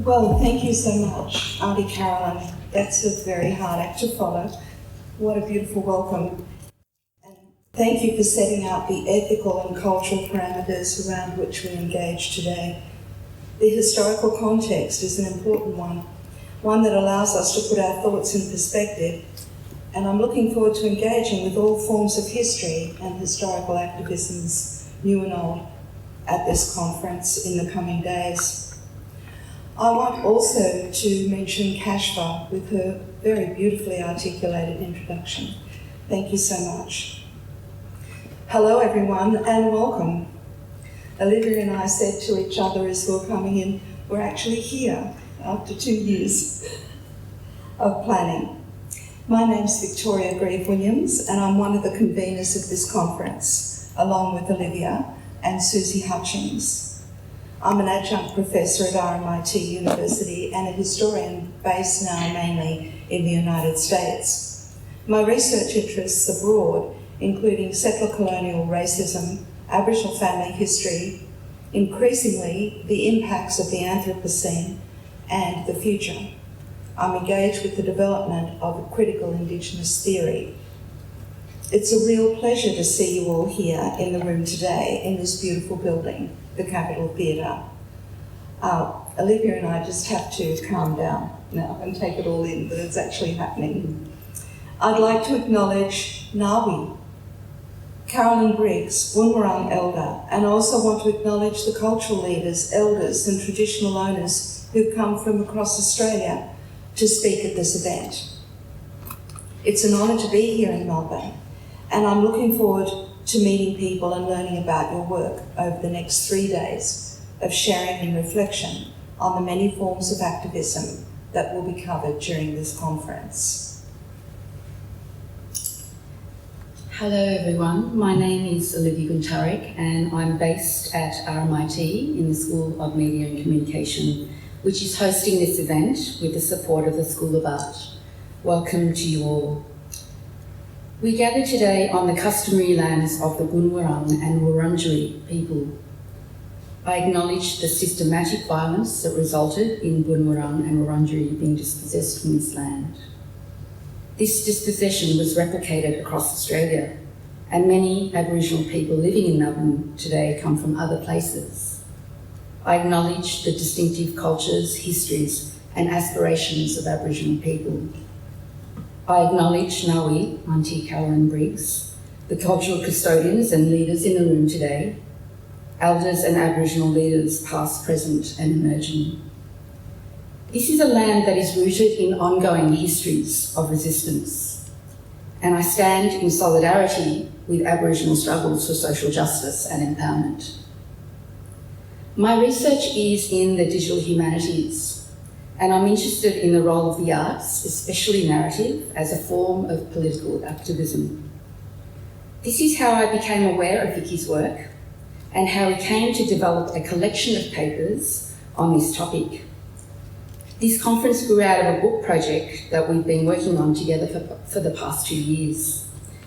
Well, thank you so much, Auntie Carolyn. That's a very hard act to follow. What a beautiful welcome. And thank you for setting out the ethical and cultural parameters around which we engage today. The historical context is an important one that allows us to put our thoughts in perspective. And I'm looking forward to engaging with all forms of history and historical activisms, new and old, at this conference in the coming days. I want also to mention Kashfa with her very beautifully articulated introduction. Thank you so much. Hello everyone and welcome. Olivia and I said to each other as we were coming in, we're actually here after 2 years of planning. My name's Victoria Grieve-Williams and I'm one of the conveners of this conference, along with Olivia and Susie Hutchings. I'm an adjunct professor at RMIT University and a historian based now mainly in the United States. My research interests are broad, including settler colonial racism, Aboriginal family history, increasingly the impacts of the Anthropocene and the future. I'm engaged with the development of a critical Indigenous theory. It's a real pleasure to see you all here in the room today in this beautiful building, the Capitol Theatre. Olivia and I just have to calm down now and take it all in, but it's actually happening. I'd like to acknowledge Ngawi, Carolyn Briggs, Woonwurrung Elder, and also want to acknowledge the cultural leaders, elders and traditional owners who've come from across Australia to speak at this event. It's an honour to be here in Melbourne, and I'm looking forward to meeting people and learning about your work over the next 3 days of sharing and reflection on the many forms of activism that will be covered during this conference. Hello everyone, my name is Olivia Guntarik and I'm based at RMIT in the School of Media and Communication, which is hosting this event with the support of the School of Art. Welcome to you all. We gather today on the customary lands of the Woonwurrung and Wurundjeri people. I acknowledge the systematic violence that resulted in Woonwurrung and Wurundjeri being dispossessed from this land. This dispossession was replicated across Australia, and many Aboriginal people living in Melbourne today come from other places. I acknowledge the distinctive cultures, histories, and aspirations of Aboriginal people. I acknowledge Ngawi, Auntie Carolyn Briggs, the cultural custodians and leaders in the room today, elders and Aboriginal leaders past, present and emerging. This is a land that is rooted in ongoing histories of resistance, and I stand in solidarity with Aboriginal struggles for social justice and empowerment. My research is in the digital humanities, and I'm interested in the role of the arts, especially narrative, as a form of political activism. This is how I became aware of Vicky's work and how we came to develop a collection of papers on this topic. This conference grew out of a book project that we've been working on together for the past 2 years.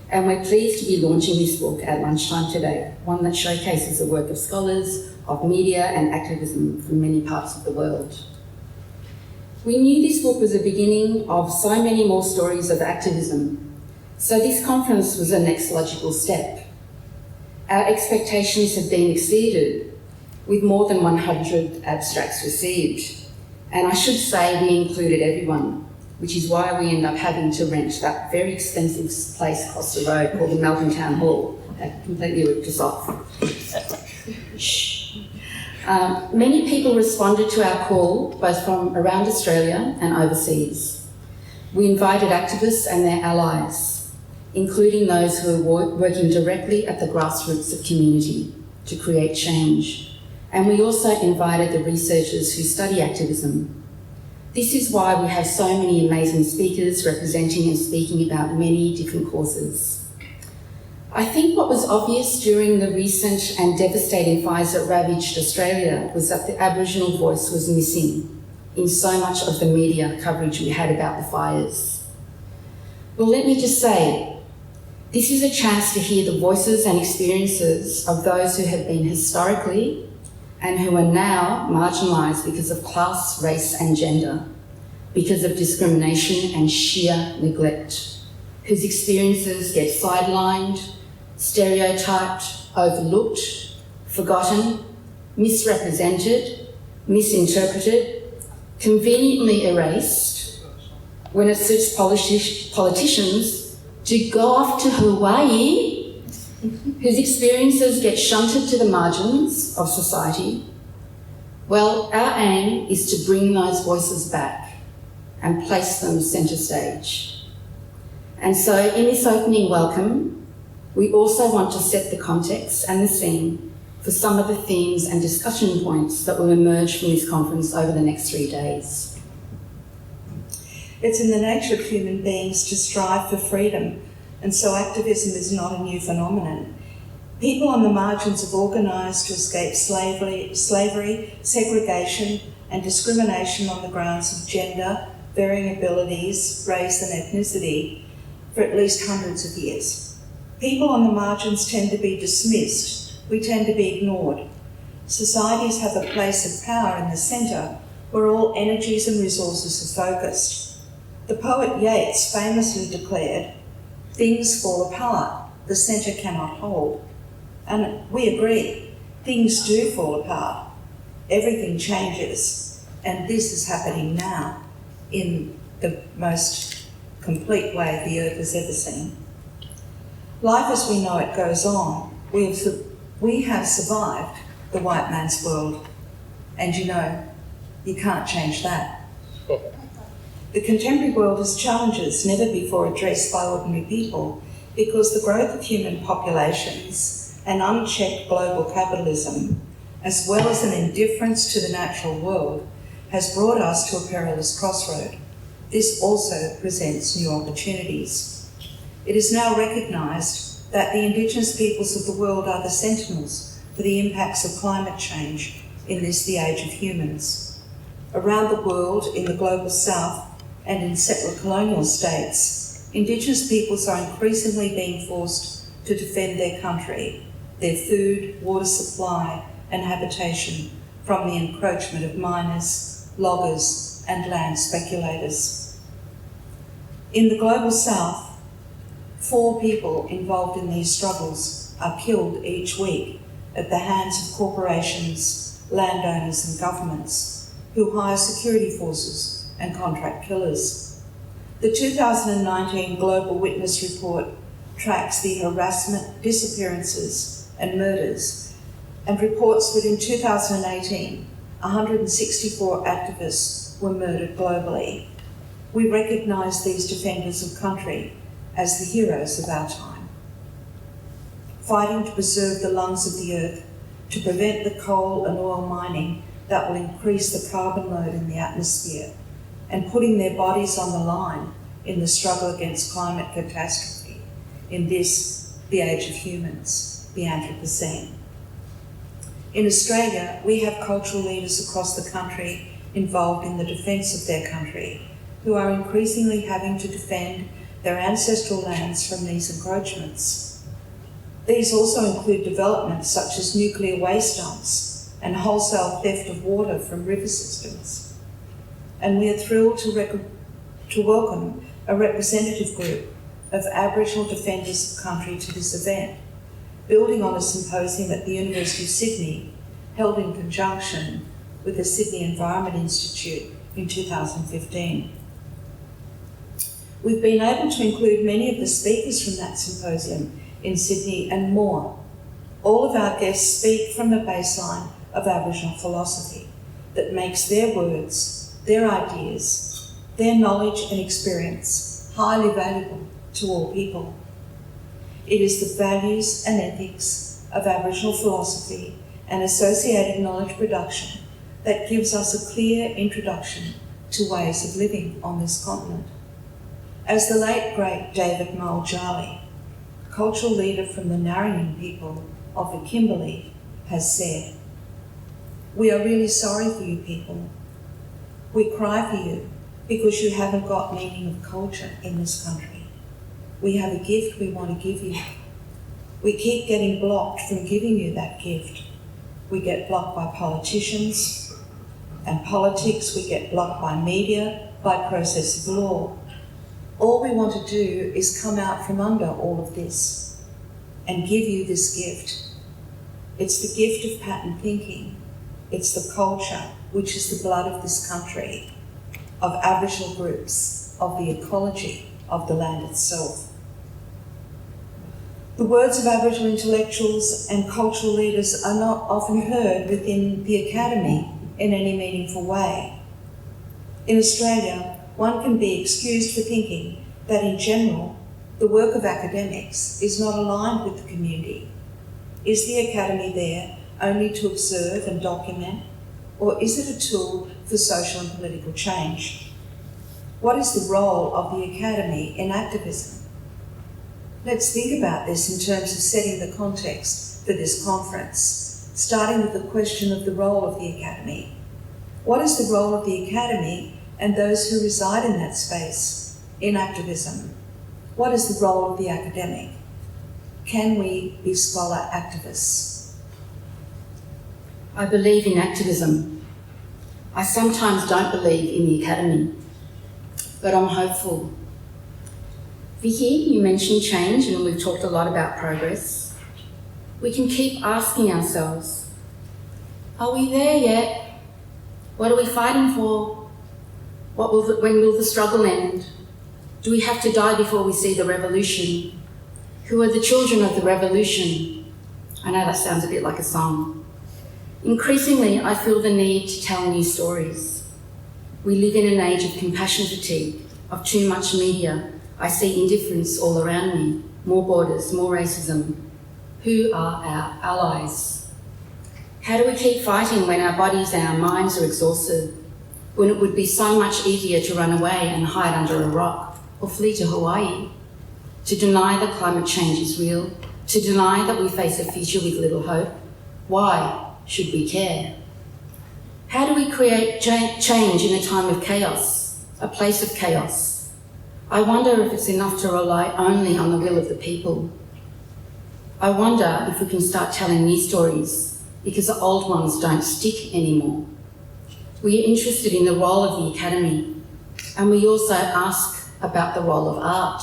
And we're pleased to be launching this book at lunchtime today, one that showcases the work of scholars, of media and activism from many parts of the world. We knew this book was the beginning of so many more stories of activism, so this conference was the next logical step. Our expectations have been exceeded, with more than 100 abstracts received. And I should say we included everyone, which is why we end up having to rent that very expensive place across the road called the Melbourne Town Hall. That completely ripped us off. Many people responded to our call, both from around Australia and overseas. We invited activists and their allies, including those who are working directly at the grassroots of community to create change. And we also invited the researchers who study activism. This is why we have so many amazing speakers representing and speaking about many different causes. I think what was obvious during the recent and devastating fires that ravaged Australia was that the Aboriginal voice was missing in so much of the media coverage we had about the fires. Well, let me just say, this is a chance to hear the voices and experiences of those who have been historically and who are now marginalised because of class, race and gender, because of discrimination and sheer neglect, whose experiences get sidelined, stereotyped, overlooked, forgotten, misrepresented, misinterpreted, conveniently erased, when it suits politicians to go off to Hawaii, whose experiences get shunted to the margins of society. Well, our aim is to bring those voices back and place them centre stage. And so in this opening welcome, we also want to set the context and the scene for some of the themes and discussion points that will emerge from this conference over the next 3 days. It's in the nature of human beings to strive for freedom, and so activism is not a new phenomenon. People on the margins have organised to escape slavery, segregation and discrimination on the grounds of gender, varying abilities, race and ethnicity for at least hundreds of years. People on the margins tend to be dismissed. We tend to be ignored. Societies have a place of power in the centre where all energies and resources are focused. The poet Yeats famously declared, "Things fall apart, the centre cannot hold." And we agree, things do fall apart. Everything changes, and this is happening now in the most complete way the earth has ever seen. Life as we know it goes on. We have survived the white man's world, and you can't change that. The contemporary world has challenges never before addressed by ordinary people because the growth of human populations and unchecked global capitalism, as well as an indifference to the natural world, has brought us to a perilous crossroad. This also presents new opportunities. It is now recognised that the Indigenous peoples of the world are the sentinels for the impacts of climate change in this, the age of humans. Around the world, in the global south and in settler colonial states, Indigenous peoples are increasingly being forced to defend their country, their food, water supply and habitation from the encroachment of miners, loggers and land speculators. In the global south, 4 people involved in these struggles are killed each week at the hands of corporations, landowners and governments who hire security forces and contract killers. The 2019 Global Witness Report tracks the harassment, disappearances and murders and reports that in 2018, 164 activists were murdered globally. We recognise these defenders of country as the heroes of our time, fighting to preserve the lungs of the earth, to prevent the coal and oil mining that will increase the carbon load in the atmosphere, and putting their bodies on the line in the struggle against climate catastrophe in this, the age of humans, the Anthropocene. In Australia, we have cultural leaders across the country involved in the defence of their country, who are increasingly having to defend their ancestral lands from these encroachments. These also include developments such as nuclear waste dumps and wholesale theft of water from river systems. And we are thrilled to welcome a representative group of Aboriginal defenders of country to this event, building on a symposium at the University of Sydney, held in conjunction with the Sydney Environment Institute in 2015. We've been able to include many of the speakers from that symposium in Sydney and more. All of our guests speak from the baseline of Aboriginal philosophy that makes their words, their ideas, their knowledge and experience highly valuable to all people. It is the values and ethics of Aboriginal philosophy and associated knowledge production that gives us a clear introduction to ways of living on this continent. As the late great David Mull-Jarley, cultural leader from the Narrabeen people of the Kimberley, has said, "We are really sorry for you people. We cry for you because you haven't got meaning of culture in this country. We have a gift we want to give you. We keep getting blocked from giving you that gift. we get blocked by politicians, and politics, we get blocked by media, by process of law. All we want to do is come out from under all of this and give you this gift. It's the gift of pattern thinking. It's the culture, which is the blood of this country, of Aboriginal groups, of the ecology of the land itself. The words of Aboriginal intellectuals and cultural leaders are not often heard within the academy in any meaningful way. In Australia, one can be excused for thinking that in general, the work of academics is not aligned with the community. Is the academy there only to observe and document, or is it a tool for social and political change? What is the role of the academy in activism? Let's think about this in terms of setting the context for this conference, starting with the question of the role of the academy. What is the role of the academy and those who reside in that space in activism? What is the role of the academic? Can we be scholar activists? I believe in activism. I sometimes don't believe in the academy, but I'm hopeful. Vicky, you mentioned change, and we've talked a lot about progress. We can keep asking ourselves, are we there yet? What are we fighting for? When will the struggle end? Do we have to die before we see the revolution? Who are the children of the revolution? I know that sounds a bit like a song. Increasingly, I feel the need to tell new stories. We live in an age of compassion fatigue, of too much media. I see indifference all around me, more borders, more racism. Who are our allies? How do we keep fighting when our bodies and our minds are exhausted? When it would be so much easier to run away and hide under a rock or flee to Hawaii? To deny that climate change is real? To deny that we face a future with little hope? Why should we care? How do we create change in a time of chaos, a place of chaos? I wonder if it's enough to rely only on the will of the people. I wonder if we can start telling new stories because the old ones don't stick anymore. We are interested in the role of the academy, and we also ask about the role of art.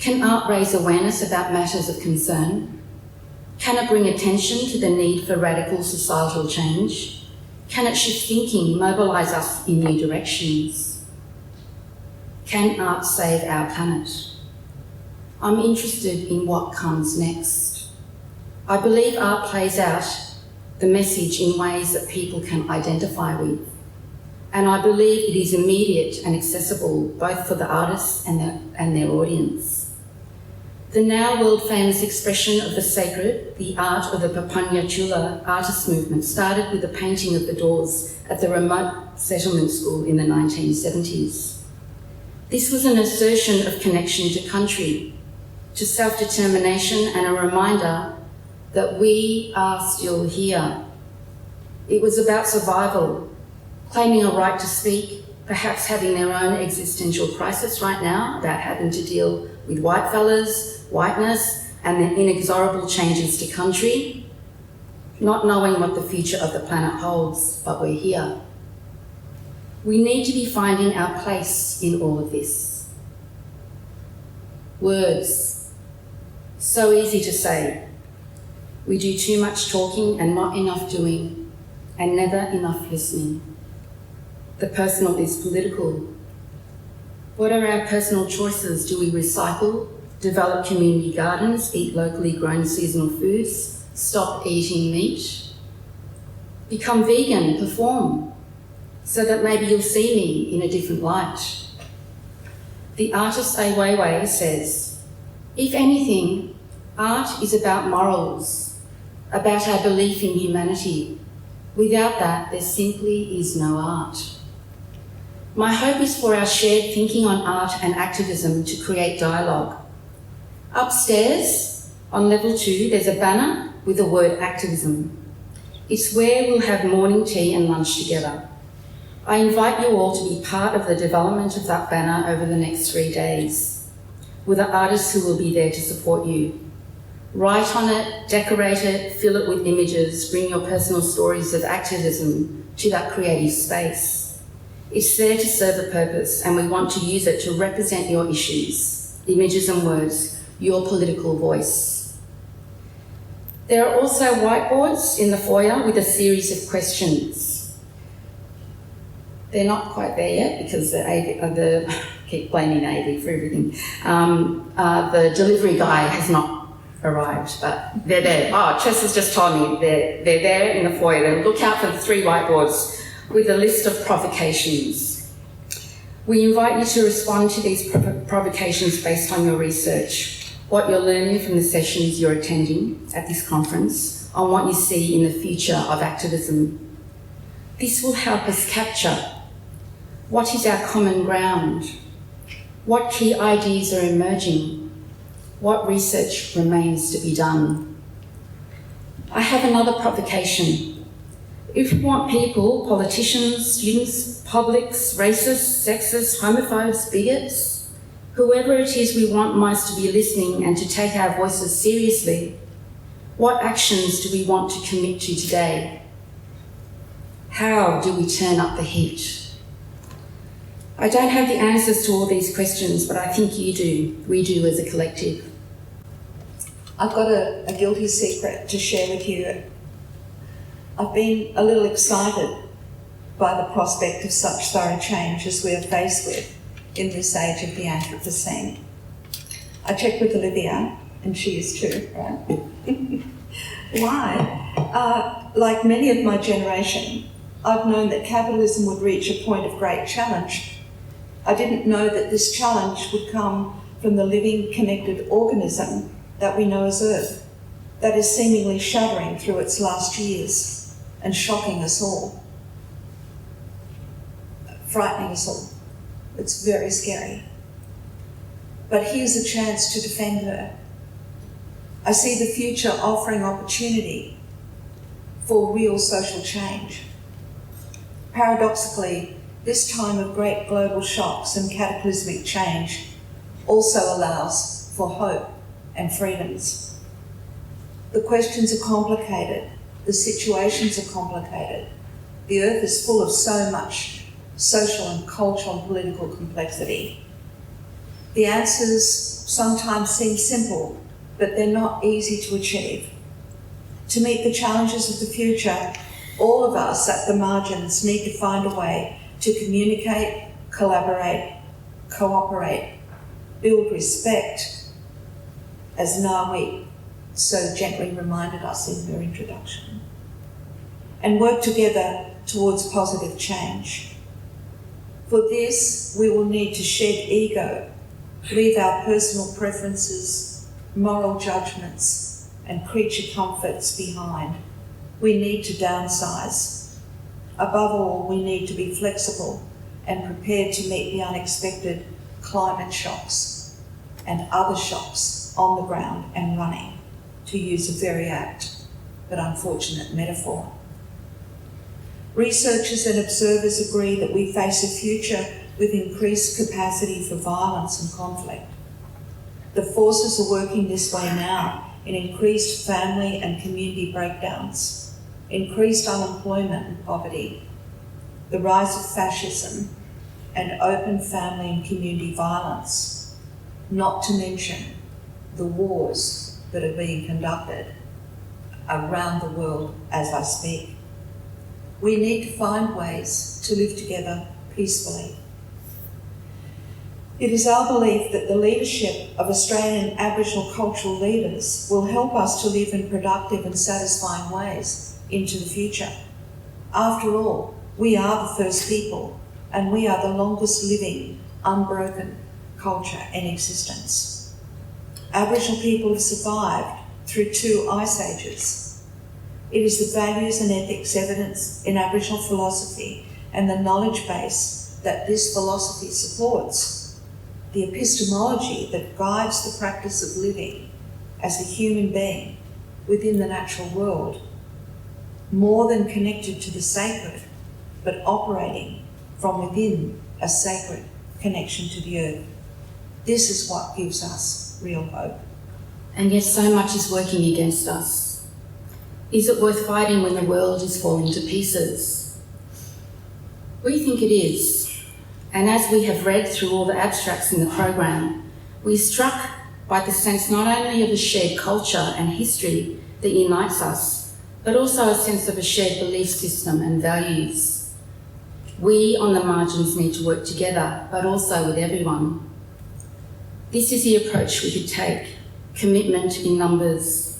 Can art raise awareness about matters of concern? Can it bring attention to the need for radical societal change? Can it shift thinking, mobilise us in new directions? Can art save our planet? I'm interested in what comes next. I believe art plays out the message in ways that people can identify with. And I believe it is immediate and accessible both for the artists and their audience. The now world-famous expression of the sacred, the art of the Papunya Chula artist movement, started with the painting of the doors at the remote settlement school in the 1970s. This was an assertion of connection to country, to self-determination, and a reminder that we are still here. It was about survival, claiming a right to speak, perhaps having their own existential crisis right now about having to deal with white fellas, whiteness, and the inexorable changes to country, not knowing what the future of the planet holds, but we're here. We need to be finding our place in all of this. Words. So easy to say. We do too much talking and not enough doing, and never enough listening. The personal is political. What are our personal choices? Do we recycle, develop community gardens, eat locally grown seasonal foods, stop eating meat? Become vegan, perform, so that maybe you'll see me in a different light. The artist Ai Weiwei says, if anything, art is about morals, about our belief in humanity. Without that, there simply is no art. My hope is for our shared thinking on art and activism to create dialogue. Upstairs, on level 2, there's a banner with the word activism. It's where we'll have morning tea and lunch together. I invite you all to be part of the development of that banner over the next 3 days, with the artists who will be there to support you. Write on it, decorate it, fill it with images, bring your personal stories of activism to that creative space. It's there to serve a purpose, and we want to use it to represent your issues, images and words, your political voice. There are also whiteboards in the foyer with a series of questions. They're not quite there yet because keep blaming AV for everything. The delivery guy has not arrived, but they're there. Oh, Chess has just told me they're there in the foyer. Then look out for the 3 whiteboards with a list of provocations. We invite you to respond to these provocations based on your research, what you're learning from the sessions you're attending at this conference, on what you see in the future of activism. This will help us capture what is our common ground, what key ideas are emerging, what research remains to be done. I have another provocation. If we want people, politicians, students, publics, racists, sexists, homophobes, bigots, whoever it is we want most to be listening and to take our voices seriously, what actions do we want to commit to today? How do we turn up the heat? I don't have the answers to all these questions, but I think you do. We do as a collective. I've got a guilty secret to share with you. I've been a little excited by the prospect of such thorough change as we are faced with in this age of the Anthropocene. I checked with Olivia, and she is too, right? Why? Like many of my generation, I've known that capitalism would reach a point of great challenge. I didn't know that this challenge would come from the living, connected organism that we know as Earth, that is seemingly shuddering through its last years and shocking us all, frightening us all. It's very scary. But here's a chance to defend her. I see the future offering opportunity for real social change. Paradoxically, this time of great global shocks and cataclysmic change also allows for hope and freedoms. The questions are complicated, the situations are complicated. The Earth is full of so much social and cultural and political complexity. The answers sometimes seem simple, but they're not easy to achieve. To meet the challenges of the future, all of us at the margins need to find a way to communicate, collaborate, cooperate, build respect, as Nawi so gently reminded us in her introduction, and work together towards positive change. For this, we will need to shed ego, leave our personal preferences, moral judgments, and creature comforts behind. We need to downsize. Above all, we need to be flexible and prepared to meet the unexpected climate shocks and other shocks on the ground and running, to use a very apt but unfortunate metaphor. Researchers and observers agree that we face a future with increased capacity for violence and conflict. The forces are working this way now in increased family and community breakdowns, increased unemployment and poverty, the rise of fascism, and open family and community violence, not to mention the wars that are being conducted around the world as I speak. We need to find ways to live together peacefully. It is our belief that the leadership of Australian Aboriginal cultural leaders will help us to live in productive and satisfying ways into the future. After all, we are the first people, and we are the longest living, unbroken culture in existence. Aboriginal people have survived through 2 ice ages. It is the values and ethics evidence in Aboriginal philosophy and the knowledge base that this philosophy supports, the epistemology that guides the practice of living as a human being within the natural world, more than connected to the sacred, but operating from within a sacred connection to the earth. This is what gives us real hope. and yet so much is working against us. Is it worth fighting when the world is falling to pieces? We think it is, and as we have read through all the abstracts in the program, we're struck by the sense not only of a shared culture and history that unites us, but also a sense of a shared belief system and values. We on the margins need to work together, but also with everyone. This is the approach we could take: commitment in numbers.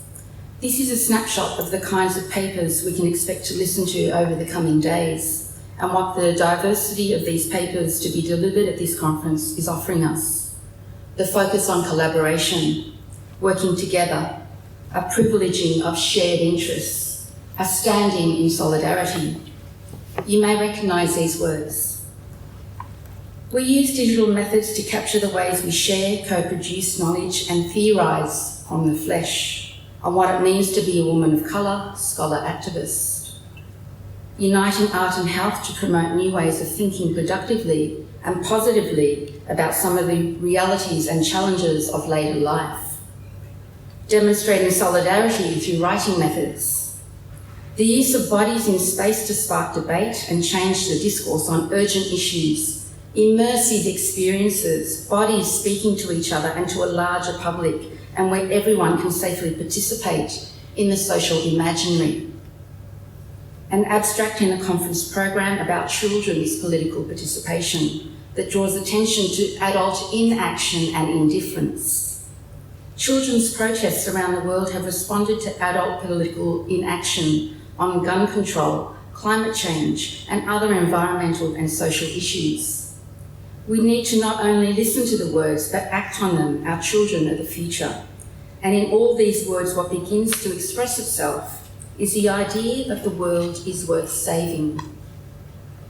This is a snapshot of the kinds of papers we can expect to listen to over the coming days, and what the diversity of these papers to be delivered at this conference is offering us. The focus on collaboration, working together, a privileging of shared interests, a standing in solidarity. You may recognise these words. We use digital methods to capture the ways we share, co-produce knowledge and theorise from the flesh on what it means to be a woman of colour, scholar, activist. Uniting art and health to promote new ways of thinking productively and positively about some of the realities and challenges of later life. Demonstrating solidarity through writing methods. The use of bodies in space to spark debate and change the discourse on urgent issues. Immersive experiences, bodies speaking to each other and to a larger public, and where everyone can safely participate in the social imaginary. An abstract in the conference program about children's political participation that draws attention to adult inaction and indifference. Children's protests around the world have responded to adult political inaction on gun control, climate change, and other environmental and social issues. We need to not only listen to the words, but act on them. Our children are the future. And in all these words, what begins to express itself is the idea that the world is worth saving.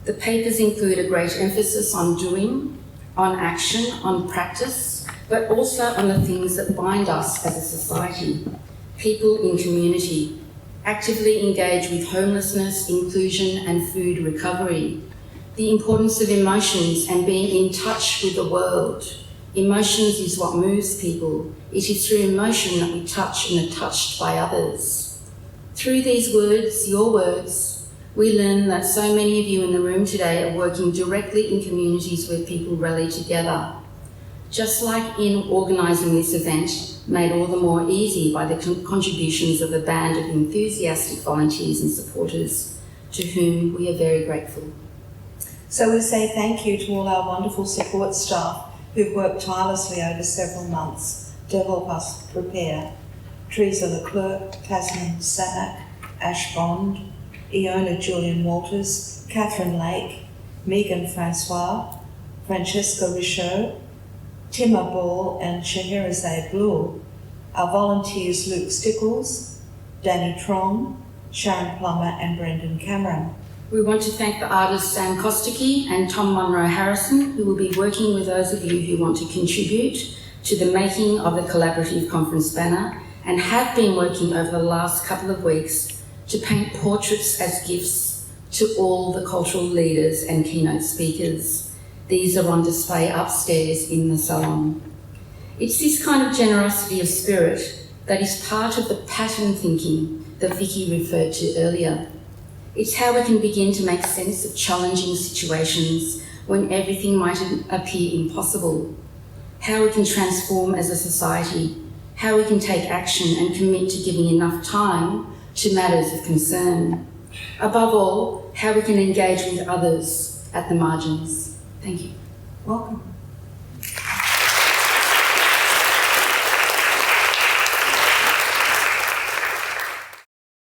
The papers include a great emphasis on doing, on action, on practice, but also on the things that bind us as a society. People in community, actively engage with homelessness, inclusion and food recovery. The importance of emotions and being in touch with the world. Emotions is what moves people. It is through emotion that we touch and are touched by others. Through these words, your words, we learn that so many of you in the room today are working directly in communities where people rally together. Just like in organising this event, made all the more easy by the contributions of a band of enthusiastic volunteers and supporters, to whom we are very grateful. So we say thank you to all our wonderful support staff who've worked tirelessly over several months to help us prepare. Teresa Leclerc, Tasman Sanak, Ash Bond, Iona Julian Walters, Catherine Lake, Megan Francois, Francesca Richaud, Timma Ball and Scheherazade Blue. Our volunteers Luke Stickles, Danny Trong, Sharon Plummer and Brendan Cameron. We want to thank the artists Sam Kostaki and Tom Monroe Harrison, who will be working with those of you who want to contribute to the making of the collaborative conference banner, and have been working over the last couple of weeks to paint portraits as gifts to all the cultural leaders and keynote speakers. These are on display upstairs in the salon. It's this kind of generosity of spirit that is part of the pattern thinking that Vicky referred to earlier. It's how we can begin to make sense of challenging situations when everything might appear impossible. How we can transform as a society. How we can take action and commit to giving enough time to matters of concern. Above all, how we can engage with others at the margins. Thank you. Welcome.